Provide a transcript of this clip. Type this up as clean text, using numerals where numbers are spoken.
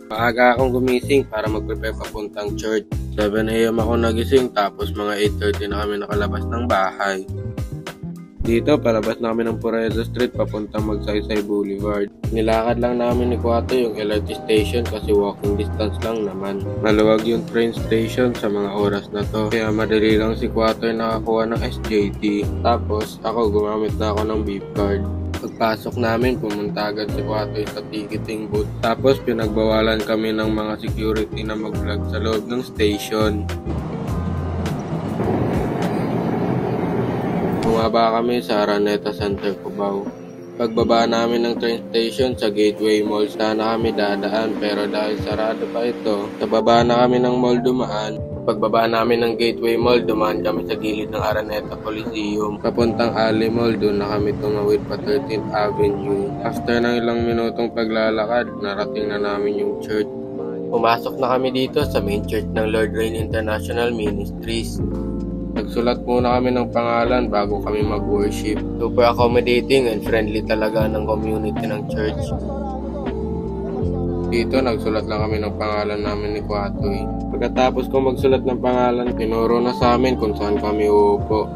Maaga akong gumising para mag-prepare papuntang church. 7 AM ako nagising tapos mga 8:30 na kami nakalabas ng bahay. Dito, palabas namin ng Puredo Street papuntang Magsaysay Boulevard. Nilakad lang namin ni Kuwato yung LRT station kasi walking distance lang naman. Maluwag yung train station sa mga oras na to. Kaya madali lang si Kuwato yung nakakuha ng SJT. Tapos ako gumamit na ako ng beep card. Pagpasok namin, pumunta agad si Kuwato sa ticketing booth. Tapos pinagbawalan kami ng mga security na mag-vlog sa loob ng station. Bumaba kami sa Araneta Center, Cubao. Pagbaba namin ng train station sa Gateway Mall, sana kami dadaan pero dahil sarado pa ito, sa baba na kami ng mall dumaan. Pagbaba namin ng Gateway Mall, dumaan kami sa gilid ng Araneta Coliseum. Papuntang Ali Mall, doon na kami tumawid pa 13th Avenue. After ng ilang minutong paglalakad, narating na namin yung church. Pumasok na kami dito sa main church ng Lord Rain International Ministries. Nagsulat muna kami ng pangalan bago kami mag-worship. Super accommodating and friendly talaga ng community ng church. Dito, nagsulat lang kami ng pangalan namin ni Kuwatoy. Pagkatapos kong magsulat ng pangalan, tinuro na sa amin kung saan kami uupo.